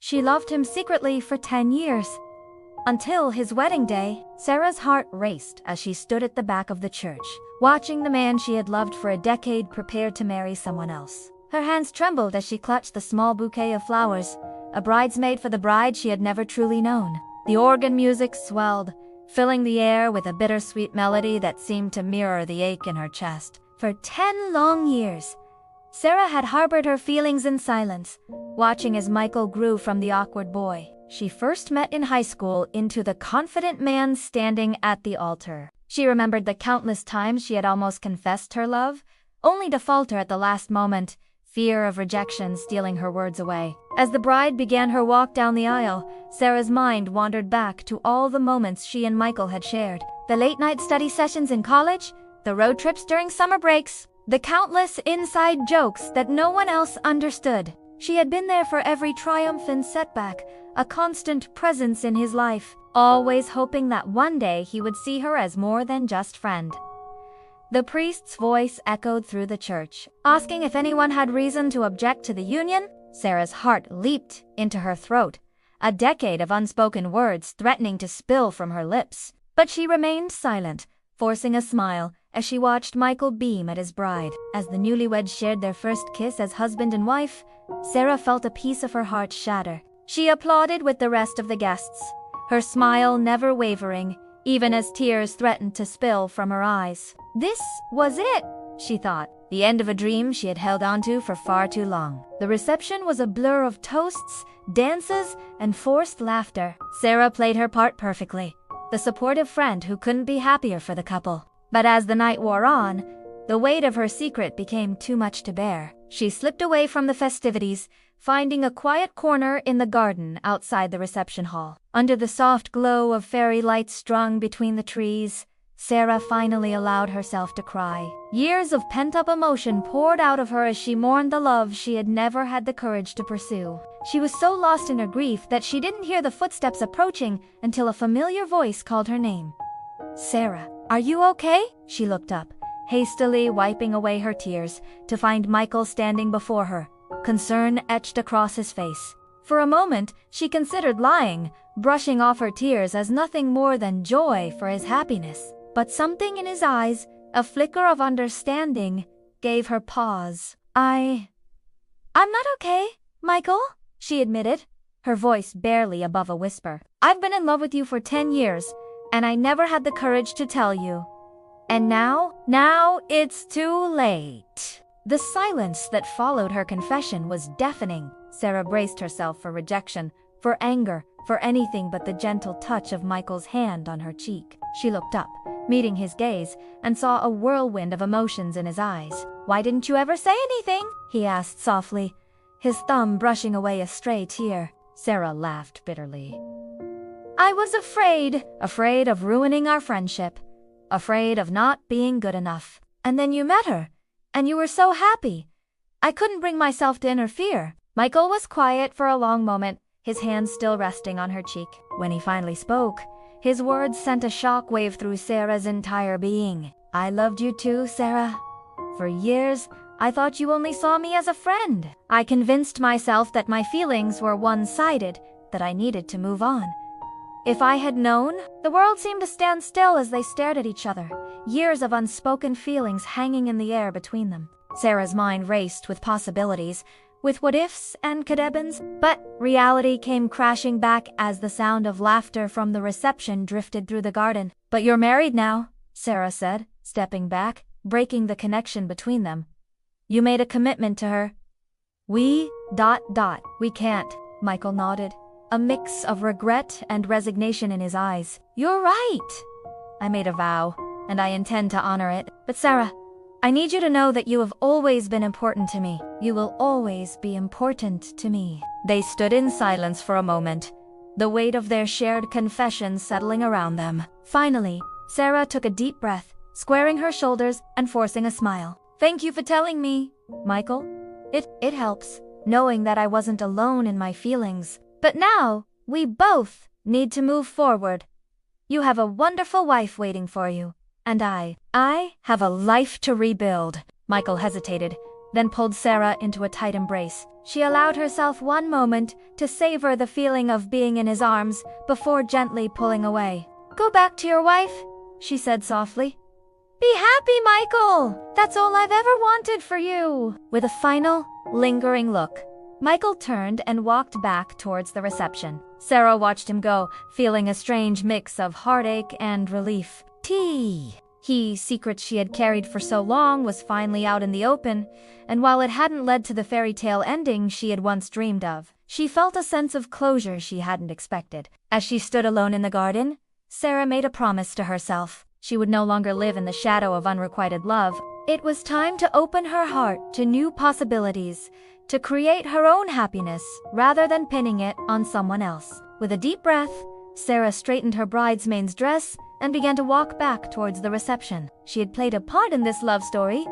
She loved him secretly for 10 years. Until his wedding day, Sarah's heart raced as she stood at the back of the church, watching the man she had loved for a decade prepare to marry someone else. Her hands trembled as she clutched the small bouquet of flowers, a bridesmaid for the bride she had never truly known. The organ music swelled, filling the air with a bittersweet melody that seemed to mirror the ache in her chest. For 10 long years, Sarah had harbored her feelings in silence, watching as Michael grew from the awkward boy she first met in high school into the confident man standing at the altar. She remembered the countless times she had almost confessed her love, only to falter at the last moment, fear of rejection stealing her words away. As the bride began her walk down the aisle, Sarah's mind wandered back to all the moments she and Michael had shared. The late-night study sessions in college, the road trips during summer breaks, the countless inside jokes that no one else understood. She had been there for every triumph and setback, a constant presence in his life, always hoping that one day he would see her as more than just friend. The priest's voice echoed through the church, asking if anyone had reason to object to the union. Sarah's heart leaped into her throat, a decade of unspoken words threatening to spill from her lips. But she remained silent, forcing a smile as she watched Michael beam at his bride. As the newlyweds shared their first kiss as husband and wife, Sarah felt a piece of her heart shatter. She applauded with the rest of the guests, her smile never wavering, even as tears threatened to spill from her eyes. This was it, she thought, the end of a dream she had held onto for far too long. The reception was a blur of toasts, dances, and forced laughter. Sarah played her part perfectly, the supportive friend who couldn't be happier for the couple. But as the night wore on, the weight of her secret became too much to bear. She slipped away from the festivities, finding a quiet corner in the garden outside the reception hall. Under the soft glow of fairy lights strung between the trees, Sarah finally allowed herself to cry. Years of pent-up emotion poured out of her as she mourned the love she had never had the courage to pursue. She was so lost in her grief that she didn't hear the footsteps approaching until a familiar voice called her name. "Sarah, are you okay?" She looked up, hastily wiping away her tears, to find Michael standing before her, concern etched across his face. For a moment, she considered lying, brushing off her tears as nothing more than joy for his happiness. But something in his eyes, a flicker of understanding, gave her pause. I'm not okay, Michael," she admitted, her voice barely above a whisper. "I've been in love with you for 10 years, and I never had the courage to tell you. And now it's too late." The silence that followed her confession was deafening. Sarah braced herself for rejection, for anger, for anything but the gentle touch of Michael's hand on her cheek. She looked up, meeting his gaze, and saw a whirlwind of emotions in his eyes. "Why didn't you ever say anything?" he asked softly, his thumb brushing away a stray tear. Sarah laughed bitterly. "I was afraid of ruining our friendship, afraid of not being good enough. And then you met her, and you were so happy. I couldn't bring myself to interfere." Michael was quiet for a long moment, his hand still resting on her cheek. When he finally spoke, his words sent a shockwave through Sarah's entire being. "I loved you too, Sarah. For years, I thought you only saw me as a friend. I convinced myself that my feelings were one-sided, that I needed to move on. If I had known," the world seemed to stand still as they stared at each other, years of unspoken feelings hanging in the air between them. Sarah's mind raced with possibilities, with what-ifs and could-have-beens, but reality came crashing back as the sound of laughter from the reception drifted through the garden. "But you're married now," Sarah said, stepping back, breaking the connection between them. "You made a commitment to her." We can't," Michael nodded, a mix of regret and resignation in his eyes. "You're right. I made a vow, and I intend to honor it. But Sarah, I need you to know that you have always been important to me. You will always be important to me." They stood in silence for a moment, the weight of their shared confession settling around them. Finally, Sarah took a deep breath, squaring her shoulders and forcing a smile. "Thank you for telling me, Michael. It helps, knowing that I wasn't alone in my feelings. But now, we both need to move forward. You have a wonderful wife waiting for you, and I have a life to rebuild." Michael hesitated, then pulled Sarah into a tight embrace. She allowed herself one moment to savor the feeling of being in his arms before gently pulling away. "Go back to your wife," she said softly. "Be happy, Michael! That's all I've ever wanted for you." With a final, lingering look, Michael turned and walked back towards the reception. Sarah watched him go, feeling a strange mix of heartache and relief. Secret she had carried for so long was finally out in the open, and while it hadn't led to the fairy tale ending she had once dreamed of, she felt a sense of closure she hadn't expected. As she stood alone in the garden, Sarah made a promise to herself. She would no longer live in the shadow of unrequited love. It was time to open her heart to new possibilities, to create her own happiness rather than pinning it on someone else. With a deep breath, Sarah straightened her bridesmaid's dress and began to walk back towards the reception. She had played a part in this love story,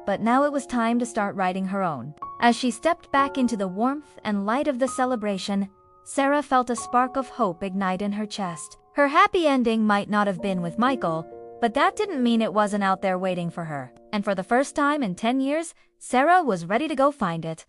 but now it was time to start writing her own. As she stepped back into the warmth and light of the celebration, Sarah felt a spark of hope ignite in her chest. Her happy ending might not have been with Michael, but that didn't mean it wasn't out there waiting for her. And for the first time in 10 years, Sarah was ready to go find it.